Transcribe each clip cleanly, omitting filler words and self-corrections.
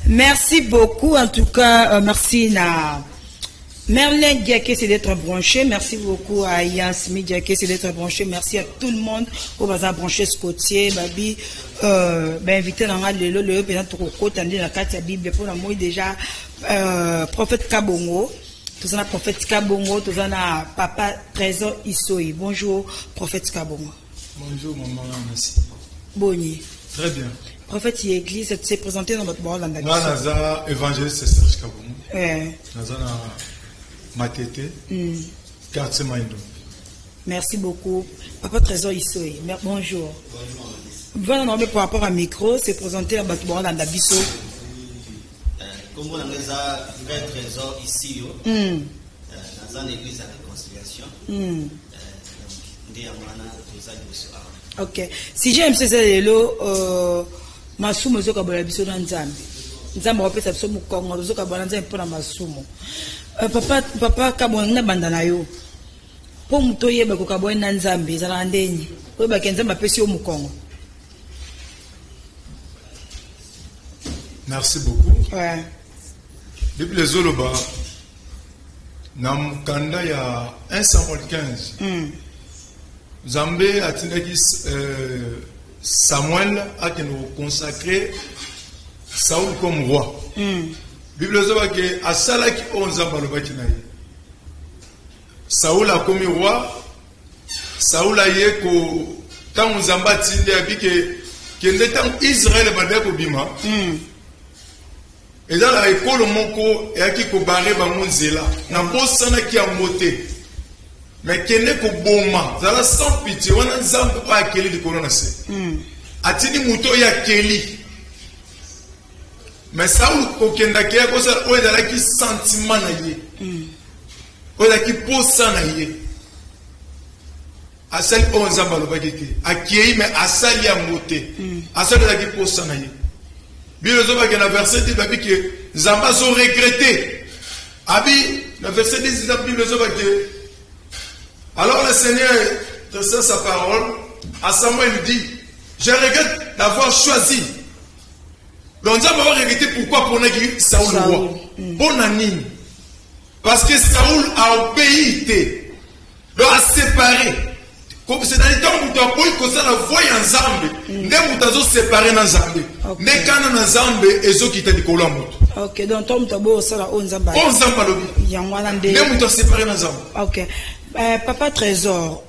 Merci beaucoup, en tout cas, merci na Merlin Diaké, c'est d'être branché. Merci beaucoup à Yansmi Diaké, c'est d'être branché. Merci à tout le monde au bazar branché Scotier, Babi, invité dans le pendant trop côté dans la carte Bible pour la moi déjà prophète Kabongo. Tout ça prophète Kabongo, tout ça na papa Trésor Issoï. Bonjour prophète Kabongo. Bonjour maman, merci. Boni. Très bien. Prophète Église s'est présenté dans votre bord dans la moi naza évangéliste Serge Kabongo. Naza na Matete. Quartier Maïndo. Merci beaucoup. Papa Trésor Issoï. Bonjour. Voilà, non, mais par rapport à micro, c'est présenté à Batouan dans la bisso. Comme on a un vrai trésor ici, dans une église à réconciliation. Ok. Si j'aime ce lots, Masumo Zokabola biso dans Nzambi. Nzambi va peut-être se moukongo, Zokabola Nzambi pour la Masumo. Papa Kabonga bandana yo. Po muto yeba ko Kabonga Nzambi za ndenyi. Ko ba kenza mapesi yo mukongo. Merci beaucoup. Ouais. Depuis les Zoloba, nam kanda ya 115. Zambé a tindaki Samuel a consacré Saoul comme roi. Bible zoba ke asala ki onzamba lobaki na ye. Saoul a commis roi. Saoul a ye ko tant nzamba tinde abike kende tant Israël bande ko bima. Et dans la école moko et aki ko baré bango nzela na posana ki amote. Mais kende ko boma zala sans pitié wana nzamba pa akeli di corona se. Atini muto ya keli. Mais Saoul kokenda kia kosa oeda la ki sentiment na ye. Oeda ki posa na ye. Asali onzamba lo bakeke. Akiei mais asali ya mote. Asali la ki posa na ye. Bible zoba ke na verset 10 babi ke zamba so regretté. Abi na verset 10 la Bible zoba ke alors le Seigneur transmet sa parole à Samuel lui dit je regrette d'avoir choisi. Donc, nous avons regretté pourquoi pour Saoul roi. Bon anime. Parce que Saoul a obéi. Donc, a séparé. C'est dans les temps où tu as pris que ça la voie en Zambé. Ne vous séparé dans Zambé. Ne quand dans Zambé et ceux qui t'ont dit Colombo. Ok, donc Tom Tabo, ça la 11 Zambé. 11 Zambé. Ne vous séparé dans Zambé. Ok. Papa Trésor,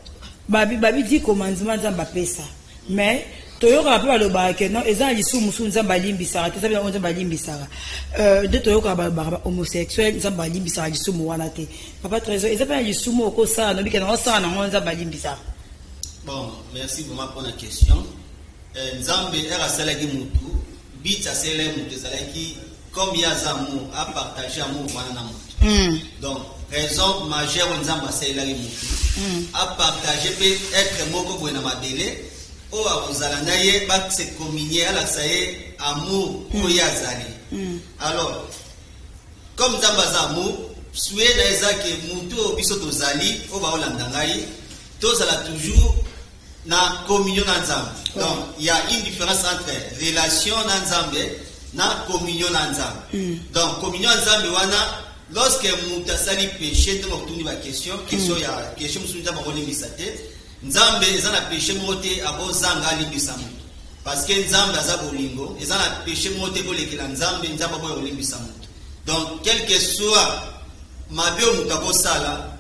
Babi dit commandement Zambé ça. Mais, Toyoka rappelle le barake non ezan lisu musu nzamba limbisara te sabila nzamba limbisara de Toyoka ba homosexuel nzamba limbisara lisu mu wana te papa Trésor ezapa lisu mu ko ça no bikena o ça na nzamba limbisara. Bon, merci vraiment pour la question. Nzambe era salaki mutu bita sele mutu salaki comme yazamu a partager amour wana na mutu. Donc raison majeure nzamba salaki mutu a partager peut être moko boena mabele. Se communier à la saye amour pour yazali. Alors, comme Zambaza amour, souhait que Moutou Bisoto Zali, au Baolandangaï, tous à la toujours na communion ensemble. Donc, il y a une différence entre relation ensemble na communion ensemble. Donc, communion ensemble, lorsque Mouta Sali péché, de m'obtenir la question, question, il y a question, Nzambe ezana péché moté abo zanga limbisa mutu parce que nzambe aza bolingo ezana péché moté bolekela nzambe nzamba boyo limbisa mutu. Donc quel que soit mabe o mutako sala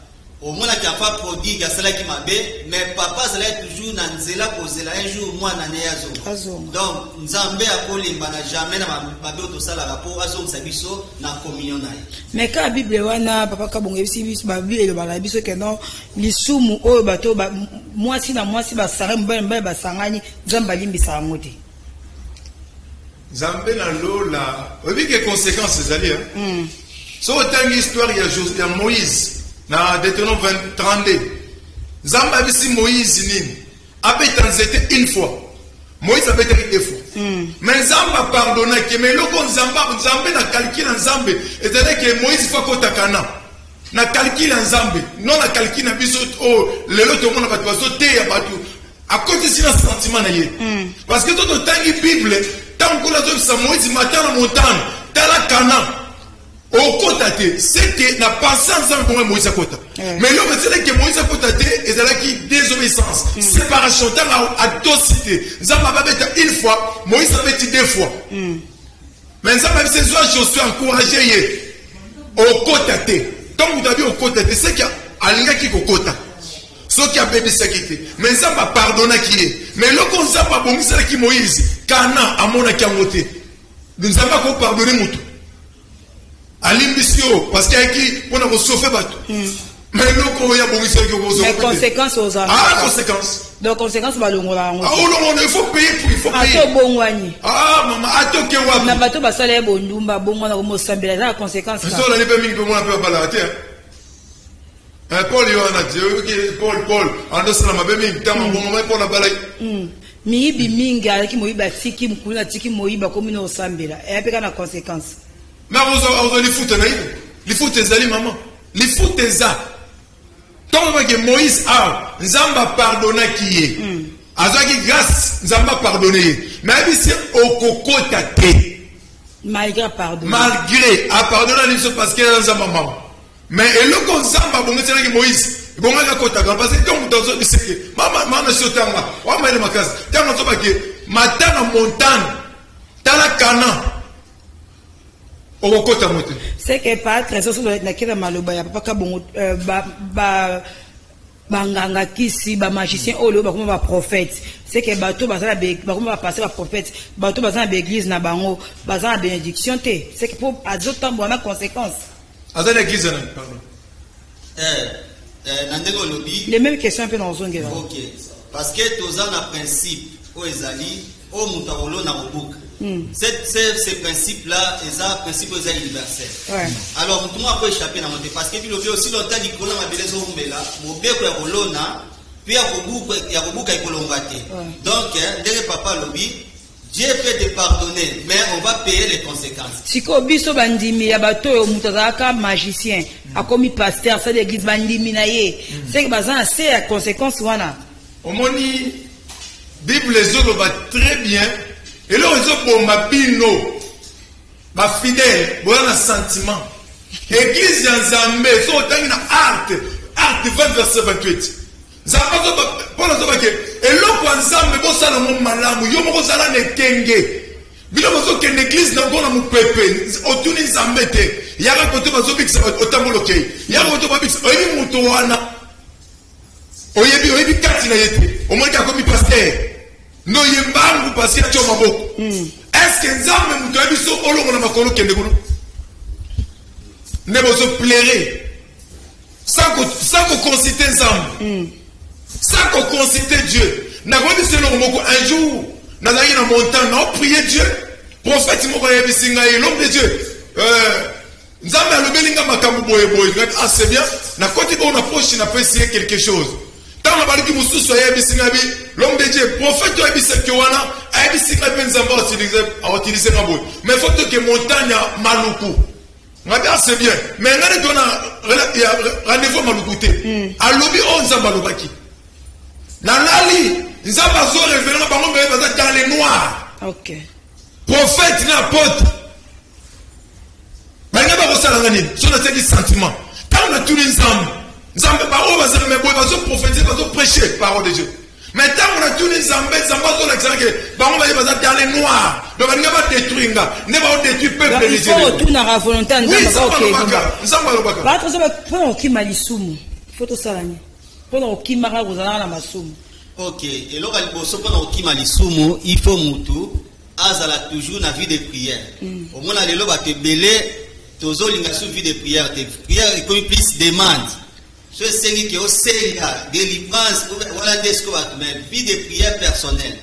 au mona qui a pas prodigue sala ki mabe mais papa sala toujours na nzela kozela un jour mwana ne yazo. Donc nzambe akolimba na jamais na mabe o to sala rapport azo sabiso na communion naye. Mais quand la Bible wana papa Kabongo biso ba Bible ba la biso ke non lisumu oyo bato ba mwasi na mwasi ba sanga mbele ba sangani nzamba limbisa ngoti. Nzambe na lola obi ke conséquences ezali hein. So tant histoire ya Moïse na Deutéronome 32. Nzamba bisi Moïse nini abeta nzete une fois. Moïse a été deux fois. Mais Nzamba pardonne que mais loko Nzamba na calcul Nzambe c'est-à-dire que Moïse faut kotakana na calcul Nzambe non na calcul na biso oh lelo to mona batu baso te ya batu à côté de ce sentiment na ye parce que tout le temps Bible tant que la Moïse matin na montagne tala kana au kota te c'est que na pensé ensemble pour Moïse kota mais là c'est que Moïse kota te et là qui désobéissance séparation dans atrocité nzamba babeta une fois Moïse babeti deux fois mais nzamba c'est Josué encouragé au kota te donc vous avez au kota te c'est qu'il alinga qui kokota ce qui a bébé sécurité mais nzamba pardonna qui est mais là qu'on nzamba bongisa qui Moïse kana amona qui a moté nzamba ko pardonner mutu Alimbisio, parce qu'il y a qui on a sauvé bateau. Mais nous, il y a beaucoup de les conséquences aux enfants. Ah, conséquences. Donc, conséquences, bah, il faut payer pour il faut payer. Ah, maman, attends que vous. Na bateau, bah, ça les bon, nous, bah, bon, on a au Sambela, la conséquence. Ça, on a pas mis pour moi un peu à balader. Paul, il y en a dit, Paul, en dessous de ma bébé, t'as mon moment pour la balader. Miibi minga, qui moïba, tiki, mkuna, tiki, moïba, comme une au Sambela. Et après, la conséquence. Mais vous les foutez, les foutez, maman. Les foutez, tant que Moïse a, Nzamba pardonné qui est. Azaki grâce, Nzamba pardonné. Mais ici, au coco tate. Malgré pardon. Malgré, a pardonné les choses parce qu'il y a Nzamba maman. Mais et le con Nzamba, bon, c'est que Moïse, bon, à côté, parce que quand vous avez dit que, maman, sur Tanga, on va aller ma case. Tant que, matin en montagne, dans la Cana. C'est que pas très souvent na kila maloba ya papa kabongo banganga kisi ba magicien olo ba comme ba prophète c'est que bato bazala ba comme ba passer ba prophète bato bazala ba église na bango bazala bénédiction té c'est que pour azotambo na conséquence azala église na pardon nandeko lobi les mêmes questions un peu dans zone là. OK parce que tozana na principe o ezali o mutawolo na bobuka. Ce principe-là, c'est un principe universel. Ouais. Alors, tout le monde peut échapper dans mon tête. Parce que tu le fais aussi longtemps, il y a un bébé sur là, mon bébé est colonna, puis il y a un bouc qui est colombaté. Donc, dès que papa le dit, Dieu peut te pardonner, mais on va payer les conséquences. Si Kobiso bandimi, ya bato mutazaka magicien, a commis pasteur, ça l'église bandimi naie. C'est que bazan c'est la conséquence wana. Au moni, Bible les autres va très bien. Et là, ils ont pour ma bino, ma fidèle, bon, un sentiment. Église Yanzambe, ils ont une art 20 verset 28. Zamba, pour la zamba, et là, quand Zamba, bon, ça, le malamu, yo, mo, ça, ne kenge. Bila, mo, que l'église n'a pas mon pépé, autour de Zamba, il y a un côté, ma zobix, au tamoloke. Il y a un côté, ma bix, oyebi, moutoana. Oyebi, katina yete. Au moins, qu'il y a comme pasteur. No yembangu parce qu'il y a un maboko. Est-ce que Nzambe moutoyebi so olo na makolo kende kuno? Ne vous plairez. Sans qu'on considère Nzambe. Sans qu'on considère Dieu. N'a pas dit selon moko un jour. N'a pas dans montagne, n'a prié Dieu. Prophète moko yebi singa l'homme de Dieu. Nzambe a le belinga makambu boye boye. Ah c'est bien. Na côté on approche n'a pas essayé quelque chose. Dans la barque moussou soyez bisingabi l'homme de Dieu prophète a bisé que wana a bisé que ben Nzamba a utilisé ma boue mais faut que montagne maluku ngaba c'est bien mais ngane dona rendez-vous malukuté a lobi on Nzamba lobaki na nali Nzamba zo révéler na bango mais dans les noirs OK prophète na apôtre mais ngaba ko sala ngani so na teki sentiment tant na tout Nzamba Nzamba parole va se mais boy va se prophétiser va se prêcher parole de Dieu mais tant on a tout les Nzamba zo l'exemple que ba on va dans les noirs donc on va détruire ne va détruire peuple de Dieu il faut tout na la volonté Nzamba Nzamba lobaka ba to ça pour qui malisumu faut to salani pour qui mara kozana na masumu OK et là liboso pour qui malisumu il faut mutu azala toujours na vie de prière au moins là lelo ba te belé tozo linga sur vie de prière est comme plus demande. Ce Seigneur qui est au Seigneur, délivrance, voilà des choses, mais vie de prière personnelle.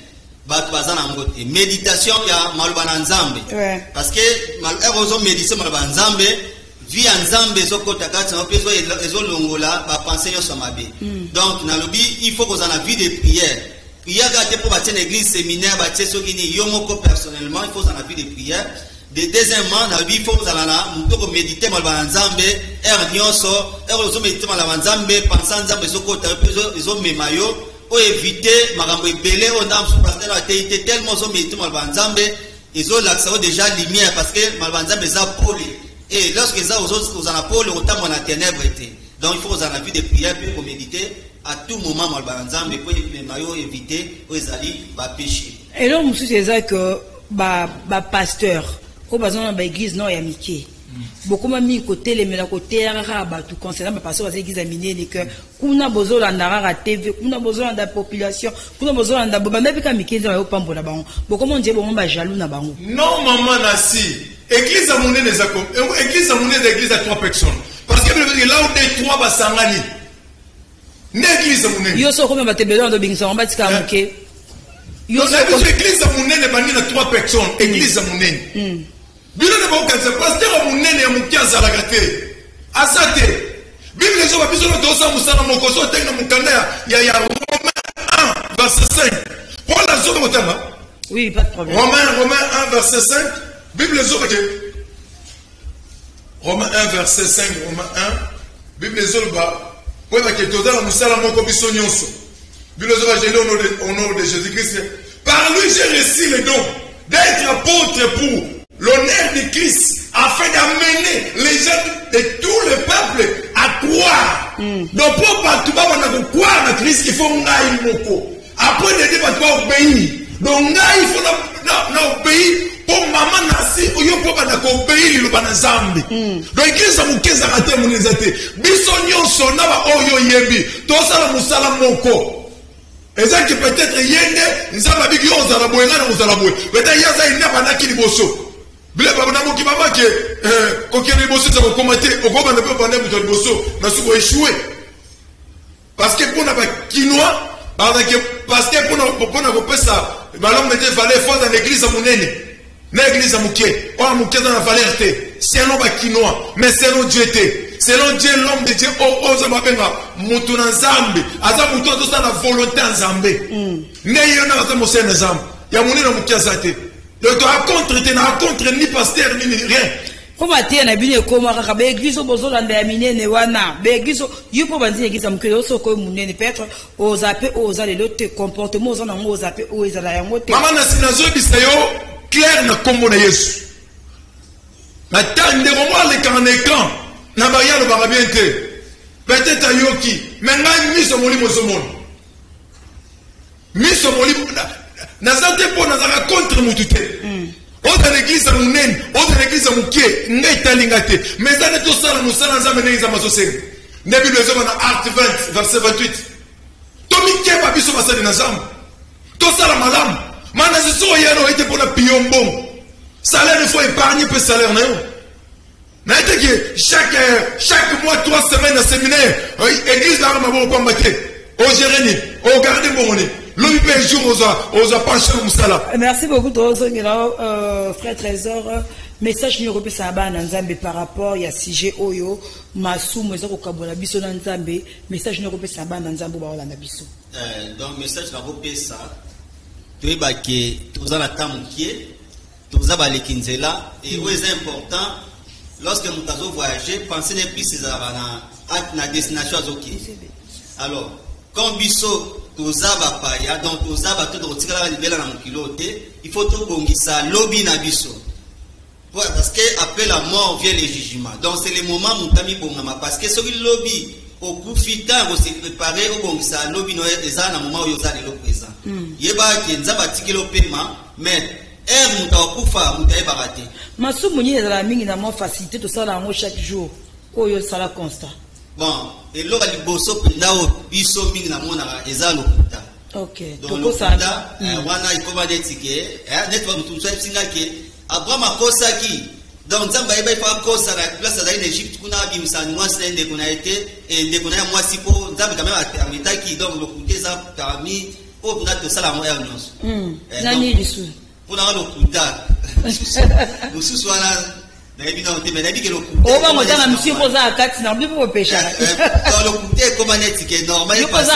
Et méditation, il y a Malbana Nzambe. Parce que, malheureusement, méditation, Malbana Nzambe, vie en Nzambe, ils ont l'ongola, penser sur ma vie. Donc, dans le but, il faut qu'on ait une vie de prière. Prière, pour bâtir une église, séminaire, bâtir ce qui est yomoko personnellement, il faut qu'on ait une vie de prière. Deuxièmement, il faut que méditer malba nzambe nyonso méditer malba nzambe penser nzambe sokota ezo memayo o éviter makambo ebele o ndam supporter la télé tellement zo méditer malba nzambe ils ont l'accès déjà lumière parce que malbanzambe ça pôle et lorsque ça aux en pôle autant mon ténèbres était. Donc il faut aux en vue de prière pour méditer à tout moment malbanzambe pour les maillots éviter aux ali va pécher. Et là monsieur c'est ça que ba pasteur au besoin ba église non ya miki. Beaucoup mami côté les mena côté rara ba tout concernant ba pasteur église aminé les que kuna bozola ndara TV kuna bozola da population kuna bozola nda ba même ka miki za yo pambo na bango beaucoup mon dieu bon ba jaloux na bango non maman nasi église à monnaie les accords église à monnaie l'église à 3 personnes parce que là où des 3 basangani l'église à monnaie yo so comme ba tebelo ndo bingisa on ba tika moké yo so église à monnaie les bandi na 3 personnes église à monnaie Bible ne va pas pasteur à monnaie ya mukiaza la gâté asate Bible les gens biso do sa musana mokoso tenga mukanda ya Romains 1 verset 5 pour la zone motama oui pas de problème Romains 1 verset 5 Bible les autres Romains 1 verset 5 Romains 1 Bible les autres ba ouais ba que toza la musala moko biso nyonso Bible les autres j'ai au nom de Jésus-Christ par lui j'ai reçu le don d'être apôtre pour l'honneur de Christ afin d'amener les gens de tout le peuple à croire. Donc pour pas tout le monde croire à Christ, il faut ngaï moko. Après de dire pas obéir. Donc ngaï il faut na obéir pour maman nasi ou yo pour pas obéir le bana zambi. Donc Christ a mukeza kate munezate. Biso nyonso na ba oyo yebi. To sala musala moko. Ezaki peut-être yende nzamba bigi on za boye ngana musala boye. Peut-être yaza ina bana kili boso. Bile baba na moki mama ke kokene boso za ko commenter okoba na pe bana buto boso na suko échouer parce que pour na ba kinois parce que pour na ko pesa balom mete valeur force dans l'église munene na église muké o muké dans la valeur té c'est non ba kinois mais c'est non Dieu té selon Dieu l'homme de Dieu oza mabenga mutu na nzambe aza mutu to sa la volonté nzambe ne yona za mose na nzambe ya munene muké azate. Donc tu as contre ni pasteur ni rien. Comment tu na bine ko maka ka be église bozola nda minene wana be église yupo banzi église mukelo so ko munene peut-être aux appels aux allez l'autre comportement aux na aux appels aux ezala yango te. Maman na sinazo bisayo clair na kombo na Yesu. Na tande romo le kan écran na baya lo ba bien te. Peut-être ayoki mais ngai miso molimo zomon. Miso molimo nazate po nazaka contre mutute oza l'église à munene oza l'église à mukie ngai talingate mais ça ne to sala musala nzambe ne nzamba soseng ne Bible ezoma na Acte 20 verset 28 to mikie ba biso basali na nzambe to sala malamu mana ziso yero ite pona piyombo salaire il faut épargner pe salaire na yo na ite que chaque mois 3 semaines de séminaire église na mabo kombaté au gérer au garder bonne. Merci beaucoup, frère Trésor. Message nous repose à Nzambe par rapport à sujet Oyo, Massou, Mezoko Kabola, Biso Nzambe. Message nous repose à Nzambe Baola Nabiso. Donc, message nous repose ça. Tu es baké, tu as la tamukie, tu as balé Kinzela. Et où est important, lorsque nous avons voyagé, pensez ne plus à la destination à Zoki. Alors, quand Biso, tozaba paya donc tozaba tout rotikala libela na mokilote il faut tout bongisa lobby na biso parce que après la mort vient le jugement donc c'est le moment mutami bongama parce que ce lobby au profita on s'est préparé au bongisa lobby no eza na moment yo za le présent yeba ke nzaba tikelo pema mais muta okufa muta yeba raté masumu ni ezala mingi na mo facilité to sala ngo chaque jour oyo sala constat. Bon, et là, il bosso pendao biso mingi na mona eza lokuta. OK. Donc lokuta wana ikoba netike, netwa mutu singa ke Abraham akosa ki. Donc nzamba eba ifa kosa la place dans l'Égypte kuna bimsani mwasi ende kuna été et ende kuna mwasi po nzamba quand même amita ki donc lokuta za parmi au na to sala mo ernos. Nani lisu. Pona lokuta. Lusu wana on va monter dans monsieur posa à 4 non bien pour pêcher dans le côté comme net qui est normal parce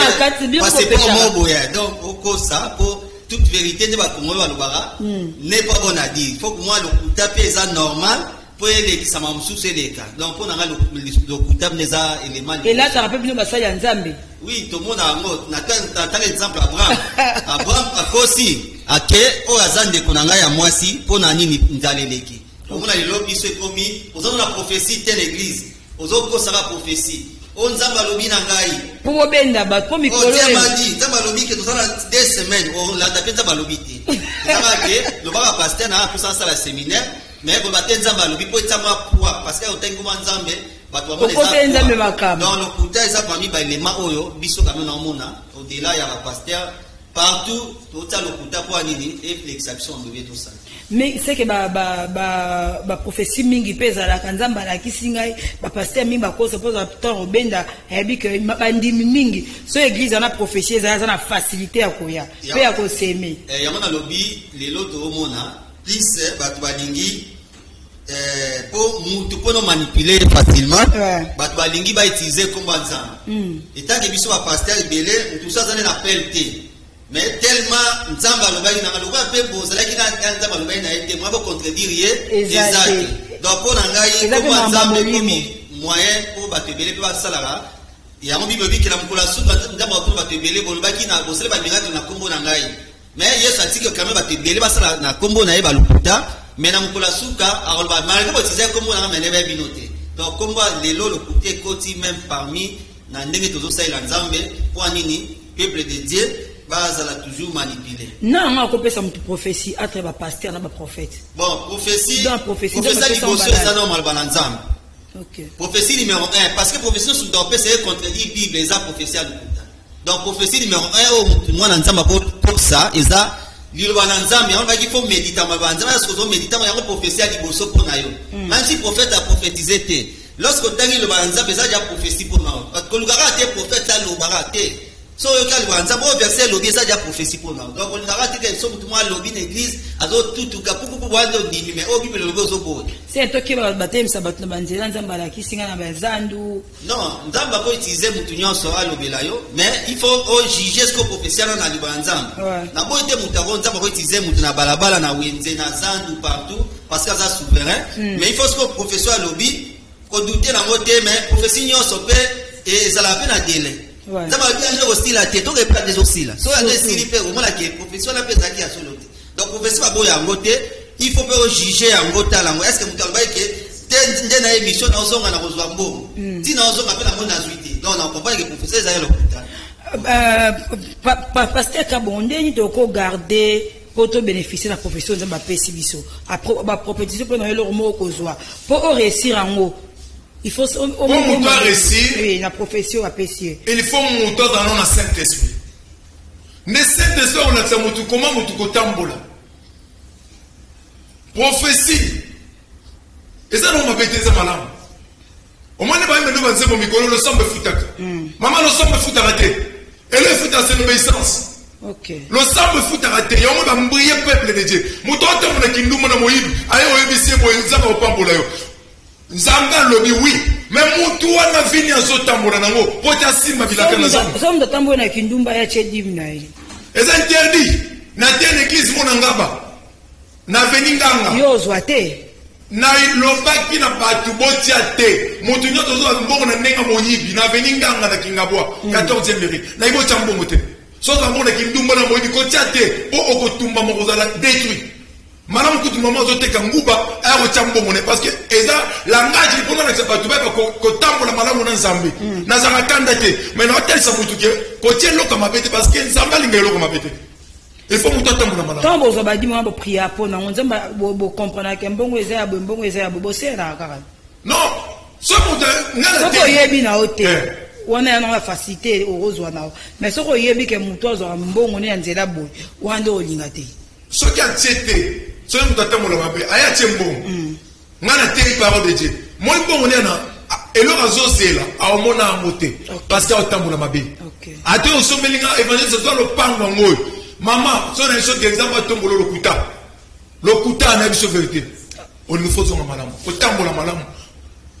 que pour moi donc au ça pour toute vérité ne va comme le bara n'est pas bon à dire il faut que moi le taper ça normal pour les qui s'amènent sous ces cas. Donc, on a le couteau des éléments. Et là, ça rappelle bien ça, il y a un Zambé. Oui, tout le monde a l'exemple Abraham. Abraham a aussi, à que, au hasard de Konanga ya Mwasi, pour Nani Ndaleleki. On a le lobby, c'est commis, aux autres la prophétie, telle église, aux autres, ça va prophétie. On Zamba lobby Nangai. Pour Benda, pour Mikolo. On dit, Zamba lobby, que nous avons des semaines, on l'a tapé Zamba lobby. Le bar pasteur n'a pas ça la séminaire, mais on va tenir Zamba lobby pour être poids, parce que on tengo Nzambe, dans le couteau, ça parmi les éléments Oyo, Bisso Kamena Mona, au-delà, il y a un pasteur, partout, tout ça, le couteau pour Anini, et l'exception de tout ça. Mais c'est que la prophétie mingi pesa la kanzamba la kisingai ba pasteur mingi ba ko suppose temps obenda hebi que bandi mingi so église na prophétie za na facilité ya koya pe ya ko seme ya mona lobby les loto mona plus batu balingi pour mutu pour manipuler facilement batu balingi ba utiliser comme nzamba et tant que biso ba pasteur belé tout ça ça n'appelle té. Mais tellement Nzamba Lobaï n'a pas fait beau, c'est là qu'il a Nzamba Lobaï n'a été moi pour contredire exact. Donc pour Nangaï, comment Nzamba commis moyen pour battre belé pour salara. Il y a un bible qui n'a pas la soupe Nzamba pour battre belé pour le baki n'a bossé pas miracle na combo Nangaï. Mais il y a ça dit que quand même battre belé pas ça na combo na eba lukuta, mais na mkola souka alors ba malgré que c'est combo na mais n'avait binoté. Donc combo les lots le côté côté même parmi na ndenge tozo ça il Nzambe pour anini peuple de Dieu. Base la toujours manipulé. Non, on a coupé ça prophétie à travers pasteur, là, prophète. Bon, prophétie. Dans prophétie. C'est normal, balanzam. Ok. Prophétie numéro 1. Parce que prophétie sous le c'est contredit Bible, les a prophétie à l'autre. Donc, prophétie numéro 1, moi, l'anzam pour ça, ils a, l'île balanzam, on va qu'il faut méditer, mais balanzam, est-ce qu'on méditer, il y a une prophétie à l'Iboso pour Nayo. Même si le prophète a prophétisé, lorsque tu as le balanzam, il y a déjà prophétie pour Nayo. Parce que le gars a été prophète, là, le barat so yo kali wanza bo verset lobby ça déjà prophétie pour nous donc on a raté que so tout moi lobby l'église ado tout ka puku wando ndimi mais o bible lobby zo bo c'est toi qui va baptême ça batna banzela nzamba la kisinga na bazandu non nzamba ko utiliser mutu nyonso a lobby la yo mais il faut juger ce que prophétie na libanzamba na bo ite mutu avon nzamba ko utiliser mutu na balabala na wenze na zandu partout parce que ça souverain mais il faut ce que professeur lobby ko douter na moté mais prophétie nyonso pe et ça la peine à délai. Ça va bien aussi la tête, on répète des aussi là. Soit les silipés, au moins la profession la pèse qui a sur l'autre. Donc professeur va boire en côté, il faut pas juger en côté là. Est-ce que vous avez que dans la émission dans son on a reçu un bon. Si dans son appelle à mon azuité. Donc on comprend que professeur ça le côté. Pasteur Kabonde ni toko garder pour te bénéficier de la profession de ma pesibiso. Après ma prophétie pour le mot kozwa. Pour réussir en haut. Il faut au moins réussir. Oui, la profession à pessier. Il faut monter dans le Saint-Esprit. Mais Saint-Esprit, on a fait mon tout comment mon tout kotambola. Prophétie. Et ça, on m'a pété ça malade. Au moins, on va me dire, mon micro, le sang me fout à maman, le sang me fout à rater. Et le fout à son obéissance. Ok. Le sang me fout à rater. Et on va me briller peuple de Dieu. Mon temps, on a kindou, mon amour, aïe, on est ici, ça va au pambola. Nzamba lobi oui mais mutu wana vini azotambola nango pota simba bilaka na nzamba somme de tambola na kindumba ya chedim na yi eza interdit na telle église mona ngaba na veni nganga yo zwate na lobaki na batu botia te mutu nyoto zo mbongo na nenga moyibi na veni nganga na kingabwa 14e mérite na ibo chambongo te so tambona kindumba na moyibi ko tia te po okotumba mokozala détruit. Madame kutu maman zote kanguba ayo chambomone parce que eza langage pour na sabatu ba ko tambola malamu na nzambe na za kanda te mais na hotel sa mutu ke ko tie loka mabete parce que nzamba linga loka mabete il faut mutu tambola malamu tambo zo ba di mo prier pour na nzamba bo comprendre que mbongo eza ya mbongo eza ya bo sera kaka non so mutu ngala te ko yebi na hotel wana na facilité orozwa na mais so ko yebi ke mutu zo mbongo ne nzela boy wande olinga te so ki atete so mutu tambola mabe aya tiembo ngana te parole de Dieu moi bon na eloko azozela aomona amote parce que atambola mabe ate osomelinga évangile so lo pango ngoy mama so na chose d'exemple tombolo lokuta na biso vérité on nous faut son malamu otambola malamu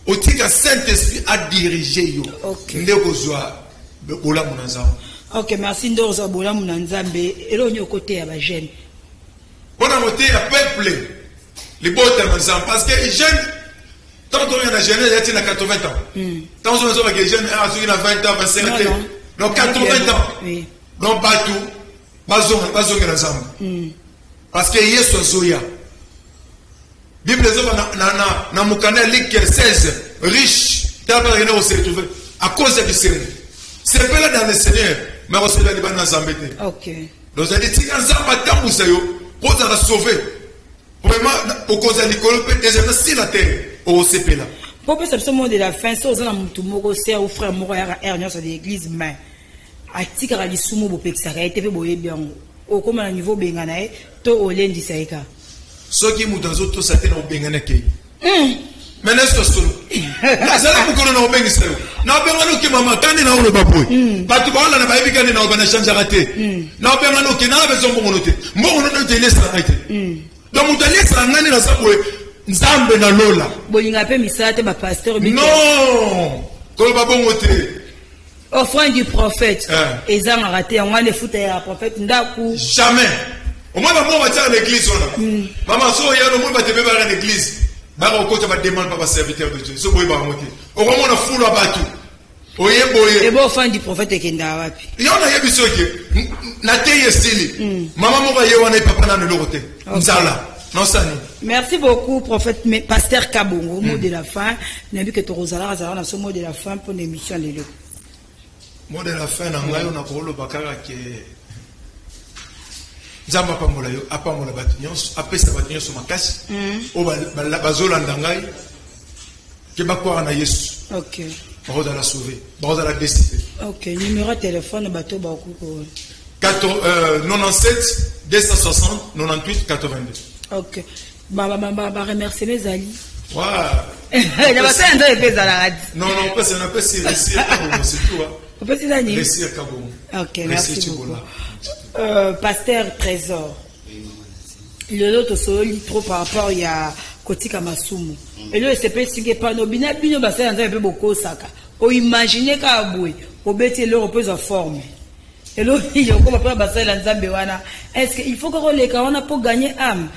otika Saint-Esprit a dirigé yo ndeko zwa bola munanzamba. OK, merci ndoza bola munanzambe elo nyo côté ya ba jeune on a voté le peuple, les beaux parce que les jeunes, Tant qu'on est dans la jeunesse, il y a 80 ans. Tant qu'on est des jeunes, il y a 20 ans, 25 ans. Donc 80 ans. Donc Batou, Bazong et la Zambe. Parce que Yesu Zoya. Bible na Mukana Ligue 16, riche, à cause du Seigneur. C'est pas là dans le Seigneur, mais on se dit dans la Zambe. Ok. Donc ça dit, si on s'en va pour ça sauver. Vraiment, au cause de l'école, déjà si la terre, au CP là. Pour que ce mot de la fin, si on a un mot, c'est au frère Moura Ernion sur l'église, mais à Tikara di Sumo Bopexa, a été fait bien. Au comme à niveau Benganae, to au lundi Saïka. Ce qui m'a dit, tout ça, c'est au Benganake. Mais n'est-ce pas solo? Ça n'a pas de Bengi Sayo. N'a pas de qui m'a maté dans le baboué. Pas tout le monde n'a pas vu qu'il y a une chance à rater. N'a pas de qui n'a pas besoin de mon noter. Mon noter, laisse la rater. Donc, vous allez être en dans sa bouée. Nzambe na lola. Bolinga pe misate ba pasteur. Non. Comme ba bon côté. Offrande du prophète. Ezang a raté. On va les foutre à prophète. Ndaku. Jamais. Au moins, maman va dire à l'église. Maman, so y a le monde va te mettre à l'église. Bah, au côté va demander pas serviteur de Dieu. So boy ba monter. Au moins, on a fou la batu. Oye boye. Et bon, offrande du prophète et kenda wapi. Il y en a yebi soki. Na teye stili. Maman mo va yewana papa na le côté. Nzala. Merci beaucoup, prophète, pasteur Kabongo. Mot de la fin. N'a vu que tu Rosala dans ce mot de la fin pour l'émission. Le mot de la fin, on a pour le bakara qui est. Zamba Pamola, Apamola Batinion, après sa Batinion sur ma casse, au Bazola Ndangai, qui va quoi en Yesu. Ok. Baroda la sauver, Baroda la décider. Ok, numéro de téléphone, bateau Bakou. 97 260 98 82. Ok. Remercier mes amis. Ouais. Il y a pas un peu de la radio. Non, on peut c'est tout. On peut se donner. Ok, merci beaucoup. Pasteur Trésor. Le lot aussi trop par rapport il y a Kotika Masumu. Et là c'est pas si que pas no bina bino ba ça un peu beaucoup saka. O imaginer ka aboué, o beti le repose en forme. Et là il y a comme pas ba ça la Nzambe wana. Est-ce qu'il faut que les on a pour gagner âme?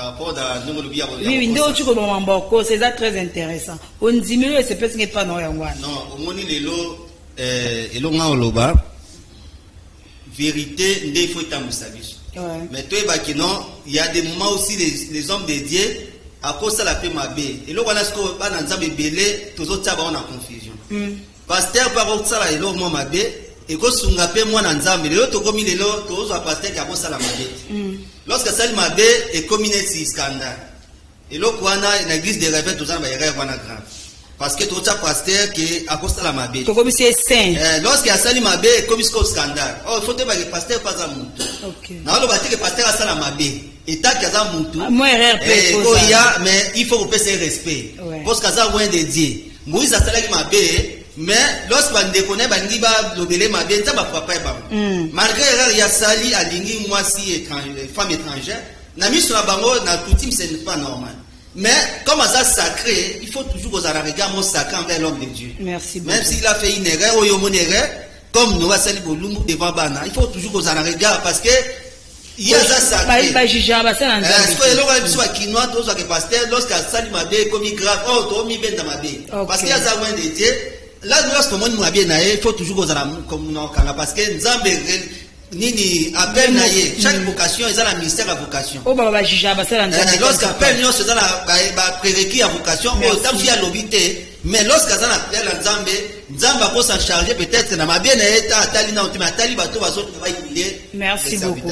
Oui, c'est très intéressant. On dit mieux, c'est parce que pas non. Non, on dit les lots, vérité, il faut être mais toi, il y a des moments aussi les hommes de Dieu à cause de la paix ma bé. Et là, on a ce qu'on a dans un bébé, tous autres on a confusion. Pasteur par contre ça là, il a ma bé. Et quand on a fait moi dans Nzambe, les autres comme les lots, tous à pasteur qui a ça la ma bé. Lorsque ça m'a bé et comme il est scandale. Et là, quand on a une église de réveil, tout ça va y avoir grave. Parce que tout ça pasteur qui a cause la ma bé. Comme c'est saint. Lorsqu'il y a ça ma bé, comme c'est scandale. Oh, il faut que le pasteur fasse un mouton. OK. Non, le pasteur que pasteur a ça la ma bé. Et tant qu'il y a un mouton. Moi RP. Mais il faut que c'est respect. Parce que ça loin de Dieu. Moïse a ça la ma bé. Mais lorsqu'on déconne, on va l'obéler ma bien, ça va frapper. Malgré il y a sali à l'ingé, moi si femme étrangère, n'a mis sur la bango, n'a tout team, c'est pas normal. Mais comme ça sacré, il faut toujours que ça regarde mon sacré envers l'homme de Dieu. Merci beaucoup. Même s'il a fait une erreur ou une erreur, comme nous avons sali pour devant Bana, il faut toujours que ça regarde parce que il y a ça sacré. Il va juger à ça. Est-ce que l'homme soit quinoa, tout ça que pasteur, lorsqu'il sali ma bé, comme il grave, oh, tout mis bien dans ma bé. Parce qu'il y a ça loin de Dieu. Là, lorsque moi nous bien naé, il faut toujours qu'on comme non parce que Nzambe nini appel naé, chaque vocation est la ministère à vocation. Oh bah juger à ça Nzambe. Lorsque appel nous c'est la prérequis à vocation, autant qu'il y a l'obité, mais lorsque ça appel Nzambe va s'en charger peut-être na ma bien naé ta talina on ma tali bato va sortir va lier. Merci beaucoup.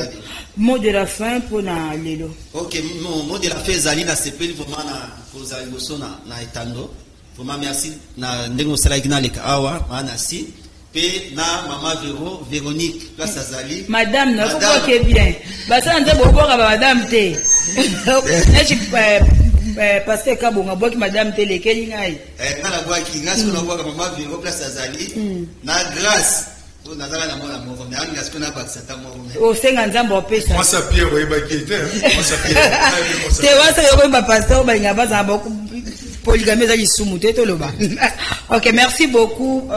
Mot de la fin pour na lelo. OK, mot de la fin Zalina CP vraiment na pour Zaligoso na etando. Vraiment merci na ndengo sala ikina leka awa maana si pe na mama Véronique place Azali madame na faut que bien basa nze boboka ba madame te pasteur Kabonga boki madame te lekeli ngai na la boki ngasko na boka mama Véronique place Azali na grâce nazala na mona moko mais anga ngasko na bakisa ta moko o senga nzambo opesa moi ça pierre oui ba kete moi ça pierre te wasa yo ba pasteur ba nga baza boko polygamie za lisumu te to loba. OK, merci beaucoup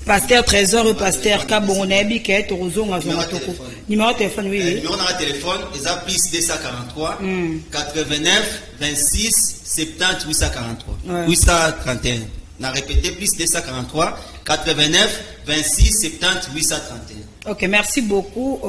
Pasteur Trésor et Pasteur Kabongo Nabi qui est au Rozon à Zongatoko. Numéro de téléphone, oui. Numéro de téléphone, ils ont plus 243 89 26 70 843. 831. On a répété plus 243 89 26 70 831. Ok, merci beaucoup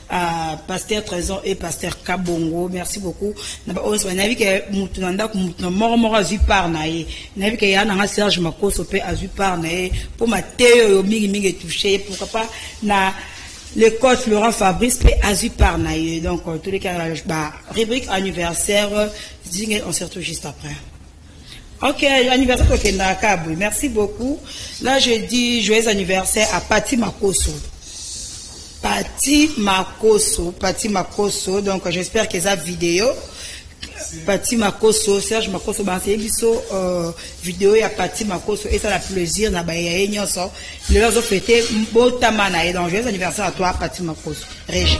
à Pasteur Trésor et Pasteur Kabongo. Merci beaucoup. On a vu que Moutounanda, Moutounanda, azu par nae. On a vu qu'il y a un Serge Makoso pe azu par nae. Pour ma théo, mingi touché. Pourquoi pas na le coach Laurent Fabrice pe azu par nae. Donc, tous les cas, rubrique anniversaire, on se retrouve juste après. Ok, anniversaire ok, Nakabou. Merci beaucoup. Là, je dis joyeux anniversaire à Pati Makoso. Pati Makoso, donc j'espère que ça vidéo. Pati Makoso, Serge Makoso, c'est une vidéo à Pati Makoso et ça a plaisir na baye nyonso. Le leur fêter beau tamana et donc joyeux anniversaire à toi Pati Makoso. Régie.